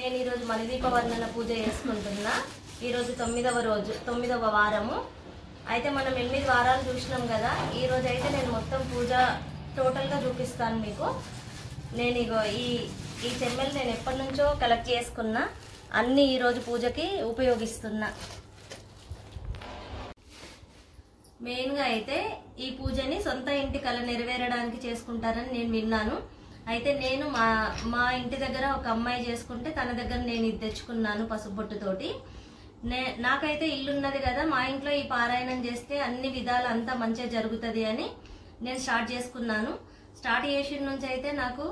నేను ఈ రోజు మణిదీప వర్ణన పూజ చేసుకుంటున్నా. ఈ రోజు 9వ రోజు, 9వ వారము. అయితే మనం 8 వారాలు చూసినాం కదా. ఈ రోజు అయితే నేను మొత్తం పూజ టోటల్ గా చూపిస్తాను మీకు. నేను ఇగో ఈ చెమ్మలు నేను ఎప్పటి నుంచో కలెక్ట్ చేసుకున్నా. అన్ని ఈ రోజు పూజకి ఉపయోగిస్తున్నా. మెయిన్ గా అయితే ఈ పూజని సొంత ఇంటి కల నెరవేరడానికి చేసుకుంటారని నేను విన్నాను. అయితే నేను మా ఇంటి దగ్గర ఒక అమ్మాయి చేసుకుంటే తన దగ్గర నేను ఇది తెచ్చుకున్నాను పసుబొట్టుతోటి. నాకైతే ఇల్లున్నది కదా, మా ఇంట్లో ఈ పారాయణం చేస్తే అన్ని విధాలు అంతా మంచిగా జరుగుతుంది అని నేను స్టార్ట్ చేసుకున్నాను. స్టార్ట్ చేసిన నుంచి అయితే నాకు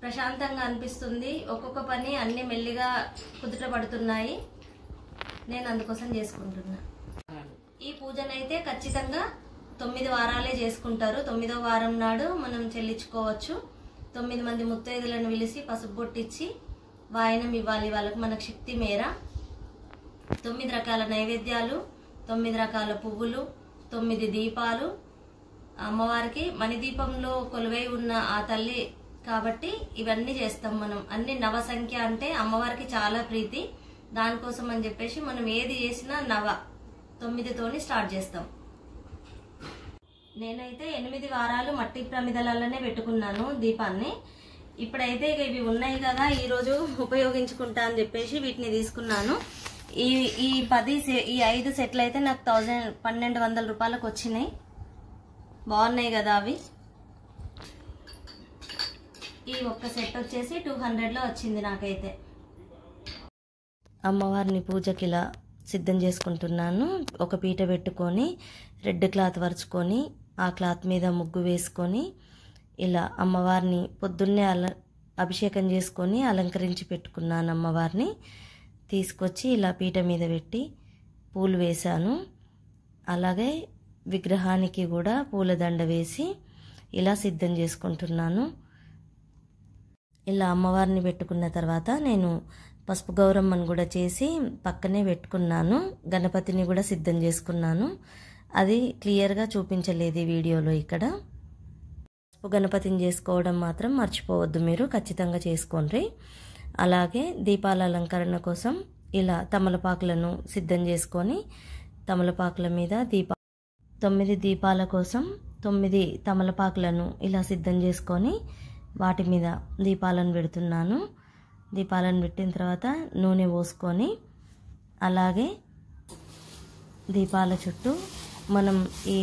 ప్రశాంతంగా అనిపిస్తుంది. ఒక్కొక్క పని అన్ని మెల్లిగా కుదుట పడుతున్నాయి. నేను అందుకోసం చేసుకుంటున్నా. ఈ పూజనైతే ఖచ్చితంగా 9 వారాలే చేసుకుంటారు. 9వ వారం నాడు మనం చెల్లించుకోవచ్చు. 9 మంది ముత్తైదులను పిలిచి పసుపు బొట్టిచ్చి వాయనం ఇవ్వాలి వాళ్ళకి మనకు శక్తి మేర. 9 రకాల నైవేద్యాలు, 9 రకాల పువ్వులు, 9 దీపాలు. అమ్మవారికి మణిదీపంలో కొలువై ఉన్న ఆ తల్లి కాబట్టి ఇవన్నీ చేస్తాం మనం. అన్ని నవసంఖ్య అంటే అమ్మవారికి చాలా ప్రీతి. దానికోసం అని చెప్పేసి మనం ఏది చేసినా 9తోని స్టార్ట్ చేస్తాం. నేనైతే 8 వారాలు మట్టి ప్రమిదలలోనే పెట్టుకున్నాను దీపాన్ని. ఇప్పుడైతే ఇవి ఉన్నాయి కదా, ఈరోజు ఉపయోగించుకుంటా అని చెప్పేసి వీటిని తీసుకున్నాను. ఈ 5 సెట్లు అయితే నాకు 1200 రూపాయలకు వచ్చినాయి. బాగున్నాయి కదా అవి. ఈ ఒక్క సెట్ వచ్చేసి 200లో వచ్చింది నాకైతే. అమ్మవారిని పూజకి ఇలా సిద్ధం చేసుకుంటున్నాను. ఒక పీట పెట్టుకొని రెడ్ క్లాత్ పరుచుకొని ఆ క్లాత్ మీద ముగ్గు వేసుకొని ఇలా అమ్మవారిని పొద్దున్నే అభిషేకం చేసుకొని అలంకరించి పెట్టుకున్నాను. అమ్మవారిని తీసుకొచ్చి ఇలా పీట మీద పెట్టి పూలు వేశాను. అలాగే విగ్రహానికి కూడా పూలదండ వేసి ఇలా సిద్ధం చేసుకుంటున్నాను. ఇలా అమ్మవారిని పెట్టుకున్న తర్వాత నేను పసుపు గౌరమ్మను కూడా చేసి పక్కనే పెట్టుకున్నాను. గణపతిని కూడా సిద్ధం చేసుకున్నాను. అది క్లియర్గా చూపించలేదు ఈ వీడియోలో. ఇక్కడ పసుపు గణపతిని చేసుకోవడం మాత్రం మర్చిపోవద్దు, మీరు ఖచ్చితంగా చేసుకోండి. అలాగే దీపాల అలంకరణ కోసం ఇలా తమలపాకులను సిద్ధం చేసుకొని తమలపాకుల మీద 9 దీపాల కోసం 9 తమలపాకులను ఇలా సిద్ధం చేసుకొని వాటి మీద దీపాలను పెడుతున్నాను. దీపాలను పెట్టిన తర్వాత నూనె పోసుకొని అలాగే దీపాల చుట్టూ మనం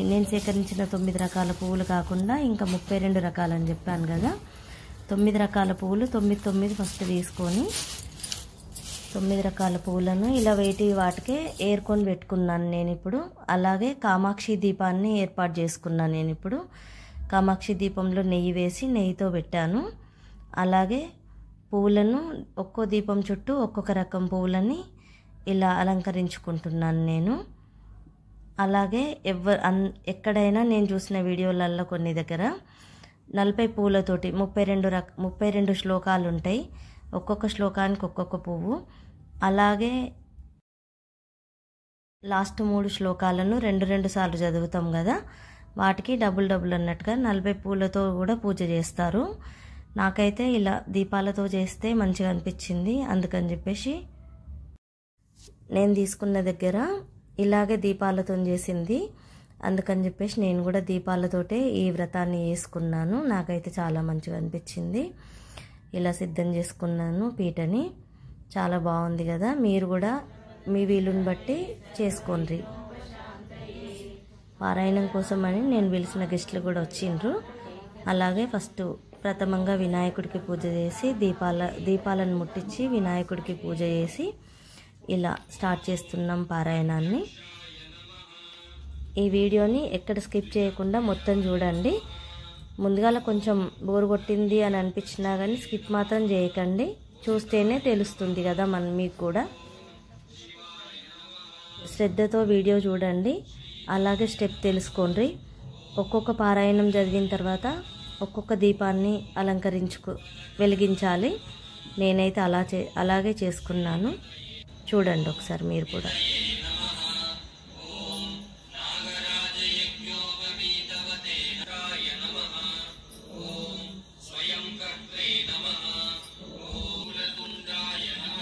నేను సేకరించిన 9 రకాల పువ్వులు కాకుండా ఇంకా 32 రకాలని చెప్పాను కదా, 9 రకాల పువ్వులు 9 ఫస్ట్ తీసుకొని 9 రకాల పువ్వులను ఇలా వాటికే ఏర్కొని పెట్టుకున్నాను నేను ఇప్పుడు. అలాగే కామాక్షి దీపాన్ని ఏర్పాటు చేసుకున్నాను నేను ఇప్పుడు. కామాక్షి దీపంలో నెయ్యి వేసి నెయ్యితో పెట్టాను. అలాగే పువ్వులను ఒక్కో దీపం చుట్టూ ఒక్కొక్క రకం పువ్వులని ఇలా అలంకరించుకుంటున్నాను నేను. అలాగే ఎక్కడైనా నేను చూసిన వీడియోలలో కొన్ని దగ్గర 40 పువ్వులతోటి 32 శ్లోకాలు ఉంటాయి. ఒక్కొక్క శ్లోకానికి ఒక్కొక్క పువ్వు. అలాగే లాస్ట్ 3 శ్లోకాలను 2 సార్లు చదువుతాం కదా, వాటికి డబుల్ అన్నట్టుగా 40 పువ్వులతో కూడా పూజ చేస్తారు. నాకైతే ఇలా దీపాలతో చేస్తే మంచిగా అనిపించింది. అందుకని చెప్పేసి నేను తీసుకున్న దగ్గర ఇలాగే దీపాలతో చేసింది. అందుకని చెప్పేసి నేను కూడా దీపాలతోటే ఈ వ్రతాన్ని చేసుకున్నాను. నాకైతే చాలా మంచిగా అనిపించింది. ఇలా సిద్ధం చేసుకున్నాను పీటని. చాలా బాగుంది కదా. మీరు కూడా మీ వీలుని బట్టి చేసుకోండి. పారాయణం కోసం అని నేను పిలిచిన గెస్టులు కూడా వచ్చిండ్రు. అలాగే ఫస్ట్ ప్రథమంగా వినాయకుడికి పూజ చేసి దీపాలను ముట్టించి వినాయకుడికి పూజ చేసి ఇలా స్టార్ట్ చేస్తున్నాం పారాయణాన్ని. ఈ వీడియోని ఎక్కడ స్కిప్ చేయకుండా మొత్తం చూడండి. ముందుగాల కొంచెం బోర్ కొట్టింది అని అనిపించినా కానీ స్కిప్ మాత్రం చేయకండి. చూస్తేనే తెలుస్తుంది కదా మీకు కూడా. శ్రద్ధతో వీడియో చూడండి. అలాగే స్టెప్ తెలుసుకోండి. ఒక్కొక్క పారాయణం చదివిన తర్వాత ఒక్కొక్క దీపాన్ని వెలిగించాలి. నేనైతే అలాగే చేసుకున్నాను. చూడండి ఒకసారి మీరు కూడా. స్వయం కర్త్రే నమః. మూలతుండాయ నమః.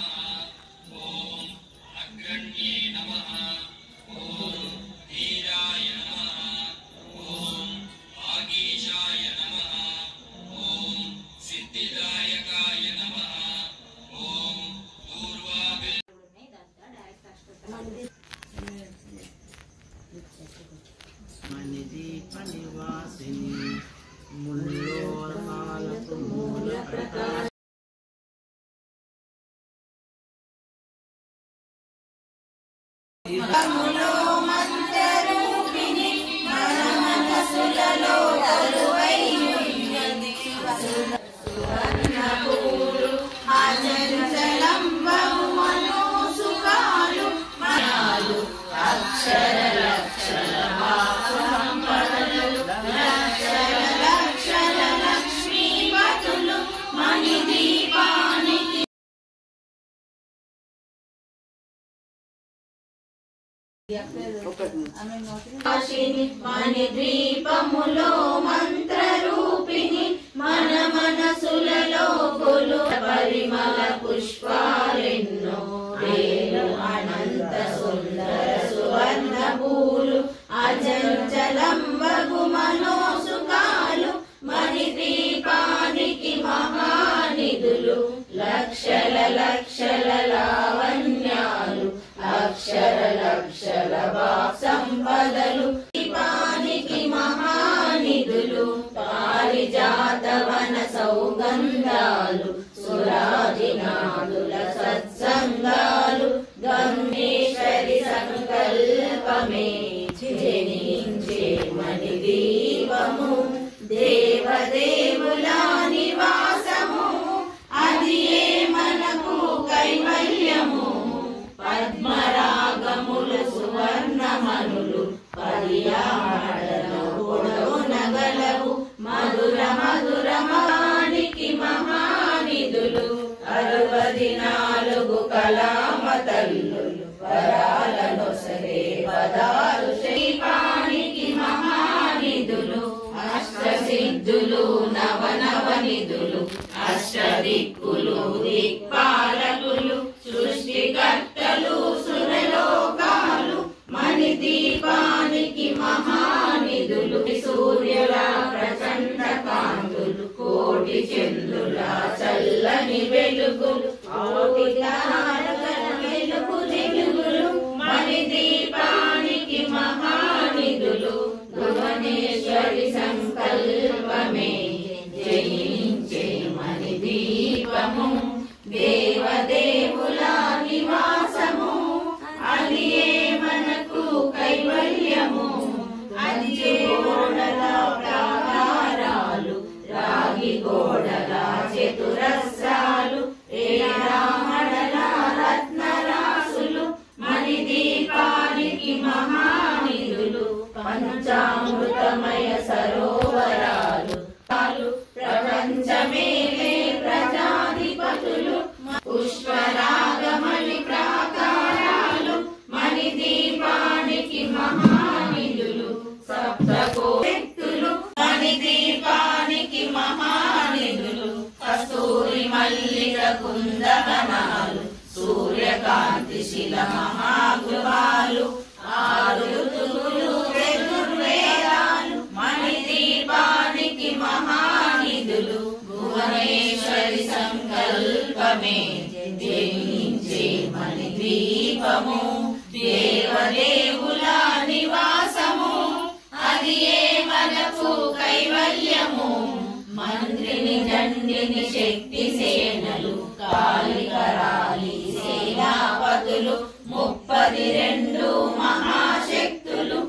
మణిద్వీపములో మంత్రరూపిణి మన మనసులలో కొలు పరిమళ పుష్పాలెన్నో వేలు అనంత సుందర సువర్ణ పూలు అజంచలంబగు మనోసుకాలు మణిద్వీపానికి మహానిధులు లక్షల లక్షల లావణ్యాలు అక్షర లక్షల సంపదలు దీపానికి మహానిధులు పారిజాతవన సౌగంధాలు సురాదినాదుల సత్సంగాలు గంగేశ్వరి సంకల్పమే జనించే మణిదీపము దేవదేవుల నివాసము అది ఏ మనకు కైవల్యము పద్మరాగములు సువర్ణమనులు నగలవు మధుర మధుర మానికి మహానిధులు 64 కళామ తల్లులు వరాలను సరే పదాలు శ్రీపానికి మహానిధులు అష్టసిద్ధులు నవనవనిధులు అష్టదిక్కులు దిక్పాలకులు సృష్టికర్తలు సురలోకాలు మణిదీపానికి మహానిధులు సూర్యుల ప్రచండ కాంతులు కోటి చంద్రుల చల్లని వెలుగులు కోటి తారకల వెలుగులు మణిదీపానికి మహానిధులు భువనేశ్వరి సంకల్పమే జయించే మణిదీపము దేవదేవుల నివాసము అది ఏ మనకు కైవల్యము అది గోడల ప్రాకారాలు రాగి గోడల చతురస్రాలు ఏరామడల రత్నరాసులు మణిదీపానికి మహానిధులు పంచామృతమయ సరోవరాలు ప్రపంచమేలే ప్రజాధిపతులు పుష్పరాగమణి ప్రాకారాలు మణిదీపానికి మహానిధులు సప్తకోశక్తులు మణిదీపానికి మహానిధులు కస్తూరి మల్లిక కుందవనాలు సూర్యకాంతి శిల మహాగృహాలు 6 ఋతువులు చతుర్వేదాలు మణిదీపానికి మహానిధులు భువనేశ్వరి సంకల్పమే జయించే మణిదీపము దేవదేవుల నివాసము అది ఏ మనకు కైవల్యము మంత్రిని దండిని శక్తి సేనలు కాళికరాలి సేనాపతులు 32 మహాశక్తులు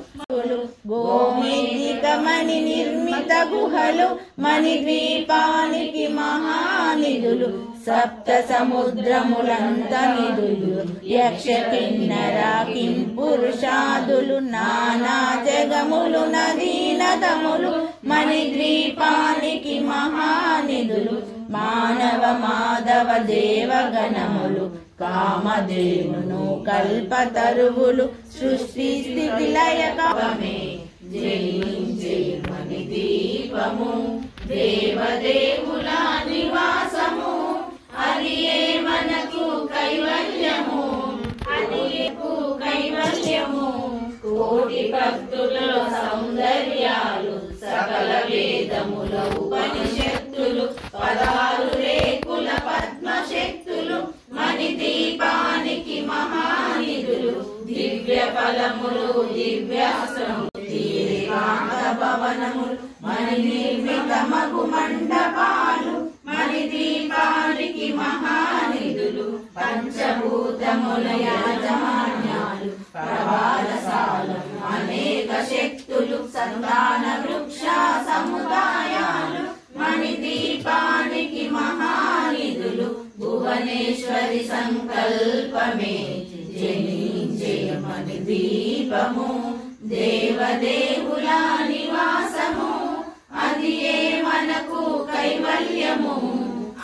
గోమేధిక మణి నిర్మిత గుహలు మణిద్వీపానికి మహానిధులు సప్త సముద్రములంత నిధులు యక్ష కిన్నర కిం పురుషాదులు నానా జగములు నదీనదములు మణిద్వీపానికి మహానిధులు మానవ మాధవ దేవగణములు కామధేనును కల్పతరువులు సృష్టి స్థితి లయకమే జయించే మణిదీపము దేవదేవుల నివాసము అది ఏ మనకు కైవల్యము అది కైవల్యము కోటి భక్తుల సౌందర్యాలు సకల వేదముల ఉపనిషత్తులు 16 రేకుల పద్మశక్తులు మణిదీపానికి మహానిధులు దివ్య ఫలములు దివ్యాసనములు భవనములు మణి నిర్మితమగు మండపాలు మణిదీపానికి మహానిధులు పంచభూతముల యాజమాన్యాలు సంకల్పమే జనించే మణి దీపము దేవదేవుల నివాసము అది ఏ మనకు కైవల్యము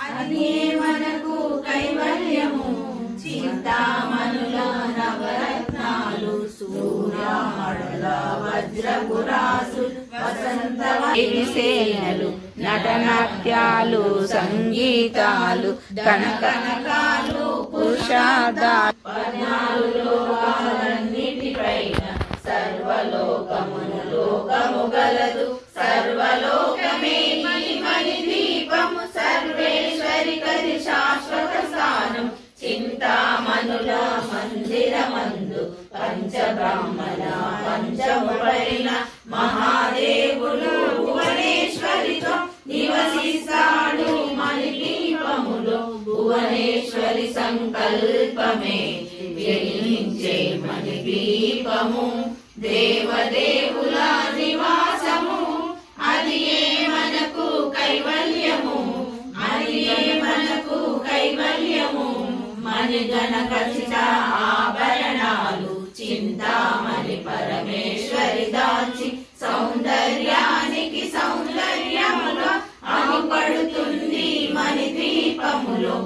అది ఏ మనకు కైవల్యము చింతామణుల నవరత్నాలు సూర్యమడల వజ్రపురాసు వసంత సేనలు నటనాట్యాలు సంగీతాలు కనకనకాలు పురుషార్థాలు 14 లోకాలన్నిటిపైన సర్వలోకమును లోకము గలదు సర్వలోకమే మణి దీపము సర్వేశ్వరి కది శాశ్వత స్థానం చింతామణుల మందిరమందు పంచబ్రహ్మల పంచములైన మహాదేవుడు భువనేశ్వరితో నివసిస్తాడు మణి దీపములో భువనేశ్వరి సంకల్పమే జనించే మణి దీపము దేవదేవుల నివాసము అది ఏ మనకు కైవల్యము అది ఏ మనకు కైవల్యము మణిగణ ఖచ్చిత ఆభరణాలు చింతామణి పరమేశ్వరి దాచి సౌందర్యానికి సౌందర్యముగా అగుపడుతుంది మణి దీపములో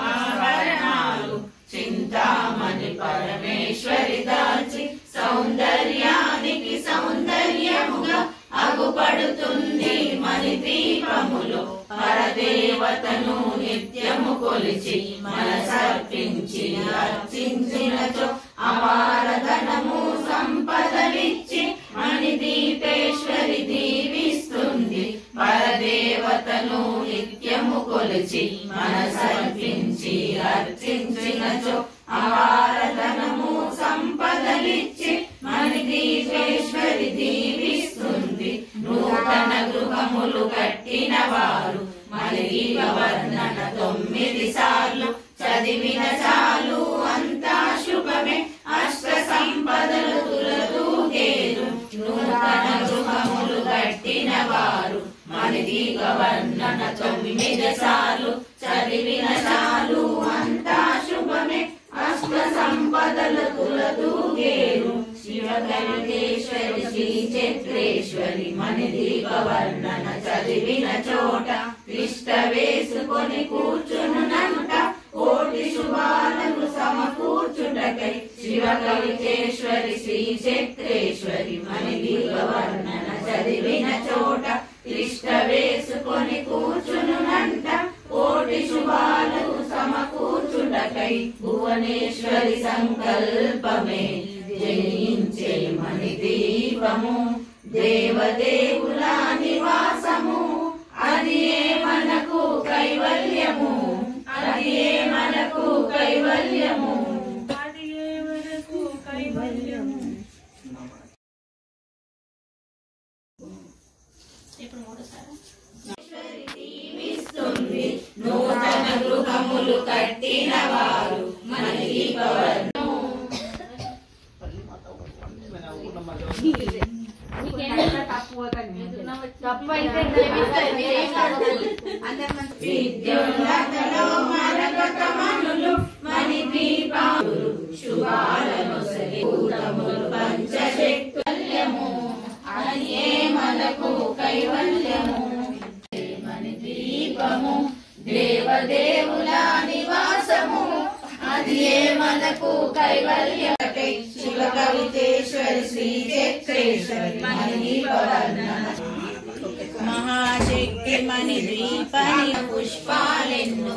ఆభరణాలు చింతామణి పరమేశ్వరి దాచి సౌందర్యానికి సౌందర్యముగా అగుపడుతుంది మణి దీపములో పరదేవతను నిత్యము కొలిచి మనసర్పించి అర్చించినచో అపారధనము సంపదలిచ్చి మణి దీపేశ్వరి దీవిస్తుంది పరదేవతను నిత్యము కొలిచి మనసర్పించి అర్చించినచో అపారధనము సంపదలిచ్చి మణి దీపేశ్వరి దీవిస్తుంది నూతన గృహములు కట్టిన వారు మణి దీప వర్ణన 9 సార్లు చదివిన చాలు అంతా శుభమే అష్ట సంపదలు తులతూగేరు నూతన గృహములు కట్టిన వారు మణి దీప వర్ణన 9 సార్లు చదివిన చాలు అంతా శుభమే అష్ట సంపదలు తులతూగేరు శివగణేశ్వరి శ్రీ చక్రేశ్వరి మణి దీప వర్ణన చదివిన చోట తిష్ట వేసుకొని కూర్చునునంట కోటి శుభాలను సమకూర్చుటకై శివగణేశ్వరి శ్రీ చక్రేశ్వరి మణి దీప వర్ణన చదివిన చోట తిష్ట వేసుకొని కూర్చునునంట కోటి శుభాలను సమకూర్చుటకై భువనేశ్వరి సంకల్పమే జనించే మణి దీపము దేవదేవుల నివాసము అది ఏ మనకు కైవల్యము అది ఏ మనకు కైవల్యము అది ఏ మనకు కైవల్యము దీవిస్తుంది నూతన గృహములు కట్టిన వారు మణి దీప విద్యోన్నతలో మరకతమనులు మణి దీపాలు శుభాలను సరికూటములు పంచశక్తుల్యము అది ఏ మనకు కైవల్యము మణి దీపము దేవదేవుల నివాసము అది ఏ మనకు కైవల్యకై శివకవితేశ్వరి శ్రీ చక్రేశ్వరి మణి దీప వర్ణన మహాశక్తి మణి దీపని పుష్పాలెన్నో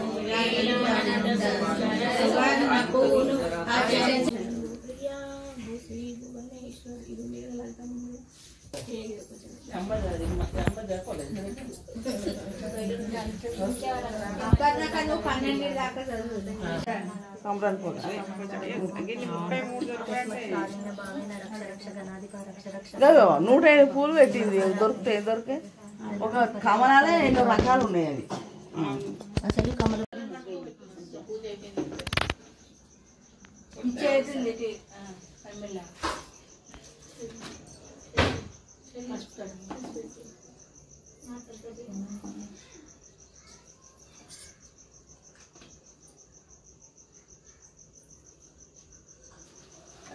సువర్ణ పూలు నూట 5 పూలు పెట్టింది దొరికితే ఒక కమలాలే 2 రకాలు ఉన్నాయి అవి అసలు కమల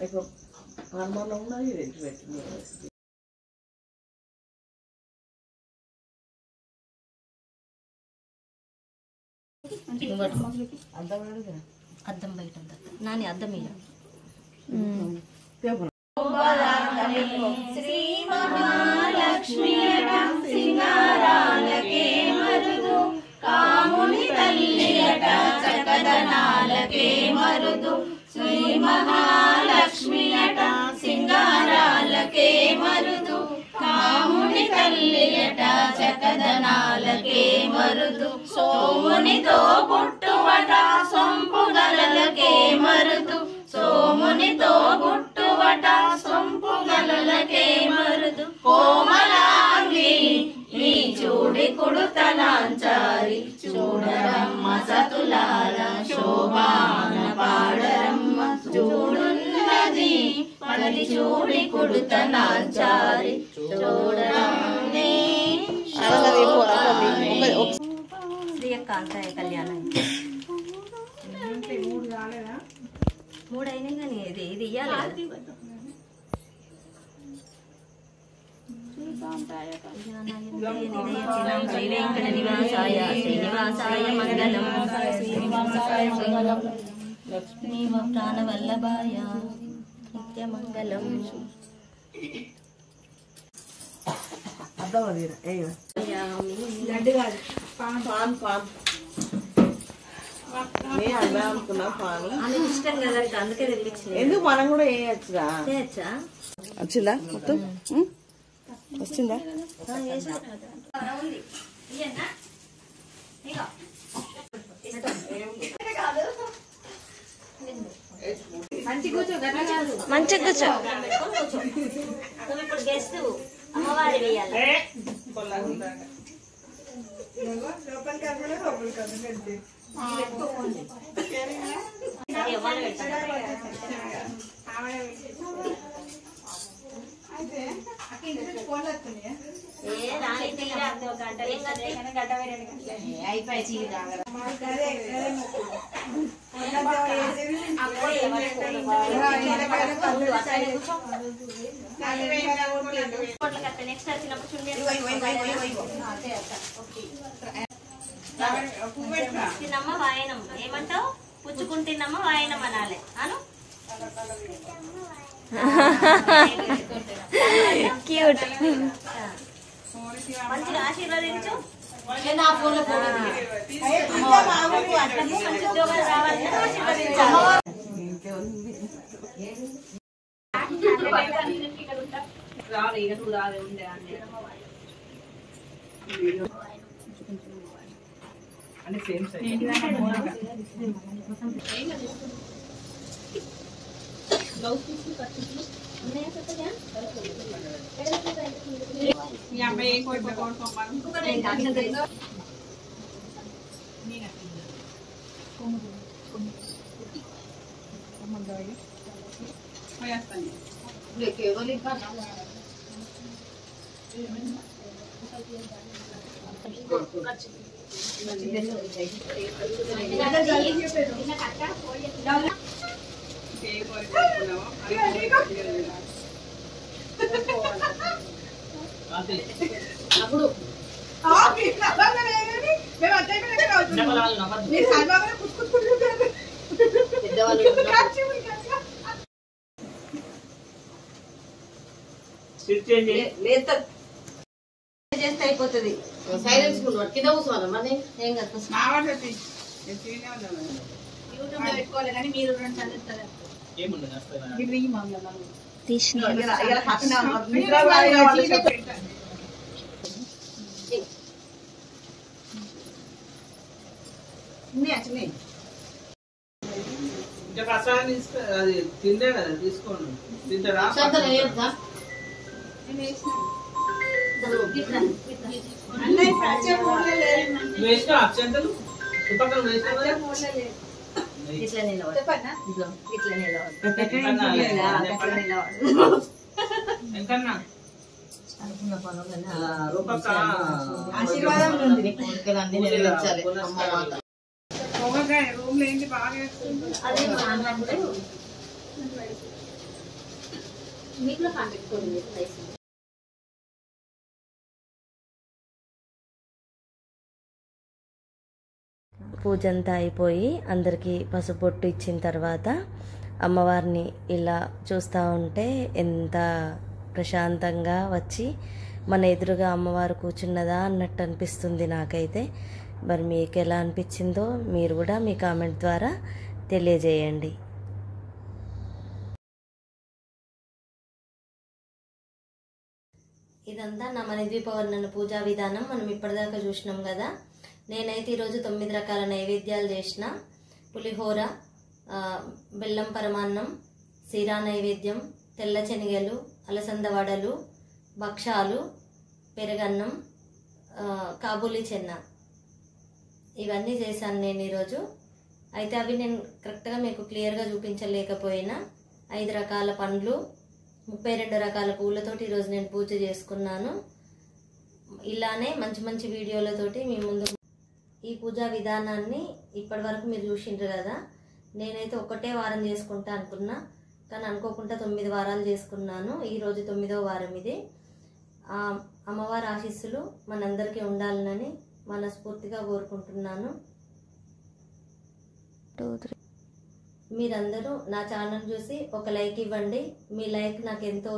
ఇప్పుడు హార్మోన్ ఉన్నది రెడ్డి పెట్టింది అద్దం బయట నాని అద్దం ఇక శ్రీ మహాలక్ష్మి సింగారాలకే మరుదు కాముని తల్లియట చకదనాలకే మరుదు శ్రీ మహాలక్ష్మియట సింగారాలకే మరుదు కాముని తల్లియట చకదనాలకే మరుదు సోమునితో పుట్టువట సొంపుగలలకే మరుదు సోమునితో పుట్టువట సొంపుగలలకే మరుదు కోమలాంగి ఈ చూడి కుడుతలాంచారి చూడరమ్మ సతులాల శోభాన పాడరమ్మ చూడున్నది పడి చూడి కుడుతలాంచారి చూడరమ్మే శ్రీకాంతాయ కళ్యాణం 3 అయినాయి కానీ ఇది ఇయ్యాలి శ్రీ వెంకట నివాసాయ శ్రీనివాసాయ మంగళం శ్రీనివాసాయ మంగళం లక్ష్మీ ప్రాణవల్లభాయ నిత్యమంగళం అర్థం అది లడ్డు కాదు పాన్ పాన్ నేను అలా అనుకున్నా పాను ఆమె ఇష్టం కదా అందుకే తెప్పించింది ఎందుకు మనం కూడా వేయచ్చురా చేయొచ్చా వచ్చిందా మొత్తం వచ్చిందా మంచిగా కూర్చో ఇప్పుడు గెస్ట్ అమ్మవారి వేయాలి నెక్స్ట్ వచ్చినప్పుడు తిన్నమ్మ వాయనం ఏమంటావు పుచ్చుకుంటున్నమ్మ వాయనం అనాలి అను క్యూట్ మంచిగా ఆశీర్వదించు మంచి ఉద్యోగాలు రావాలని ఆశీర్వదించాలి అంటే సేమ్ సైజ్ అప్పుడు చేస్తే అయిపోతుంది సైలెన్స్ కింద కూర్చోవాలి మరి ఏం కాదు యూట్యూబ్ లో పెట్టుకోవాలి కానీ మీరు తింటే కదా తీసుకోండి తింటారా వేసిన అక్షంతలు పక్కన వేసిన ఇట్లా నిలబడు ఇట్లా ఎంకన్నా ఆశీర్వాదం నెరవేర్చాలి రూమ్ లో ఏంటి బాగా అదే మీట్లో కాంటాక్ట్ కొద్ది ప్రైస్. పూజ అంతా అయిపోయి అందరికీ పసుపు బొట్టు ఇచ్చిన తర్వాత అమ్మవారిని ఇలా చూస్తూ ఉంటే ఎంత ప్రశాంతంగా వచ్చి మన ఎదురుగా అమ్మవారు కూర్చున్నదా అన్నట్టు అనిపిస్తుంది నాకైతే. మరి మీకు ఎలా అనిపించిందో మీరు కూడా మీ కామెంట్ ద్వారా తెలియజేయండి. ఇదంతా నా మణిద్వీప వర్ణన పూజా విధానం మనం ఇప్పటిదాకా చూసినాం కదా. నేనైతే ఈరోజు 9 రకాల నైవేద్యాలు చేసిన. పులిహోర, బెల్లం పరమాన్నం, సీరా నైవేద్యం, తెల్ల శనగలు, అలసంద వడలు, భక్షాలు, పెరుగన్నం, కాబూలీ చెన్న, ఇవన్నీ చేశాను నేను ఈరోజు. అయితే అవి నేను కరెక్ట్గా మీకు క్లియర్గా చూపించలేకపోయినా 5 రకాల పండ్లు, 32 రకాల పూలతోటి ఈరోజు నేను పూజ చేసుకున్నాను. ఇలానే మంచి మంచి వీడియోలతోటి మీ ముందు ఈ పూజా విధానాన్ని ఇప్పటి వరకు మీరు చూసిండ్రు కదా. నేనైతే ఒకటే వారం చేసుకుంటా అనుకున్నా, కానీ అనుకోకుండా 9 వారాలు చేసుకున్నాను. ఈరోజు 9వ వారం ఇది. అమ్మవారి ఆశీస్సులు మనందరికీ ఉండాలని మనస్ఫూర్తిగా కోరుకుంటున్నాను. మీరందరూ నా ఛానల్ చూసి ఒక లైక్ ఇవ్వండి. మీ లైక్ నాకు ఎంతో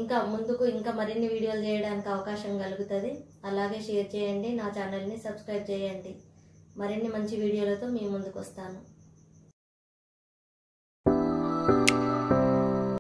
ఇంకా ముందుకు ఇంకా మరిన్ని వీడియోలు చేయడానికి అవకాశం కలుగుతుంది. అలాగే షేర్ చేయండి, నా ఛానల్ని సబ్స్క్రైబ్ చేయండి. మరిన్ని మంచి వీడియోలతో మీ ముందుకు వస్తాను.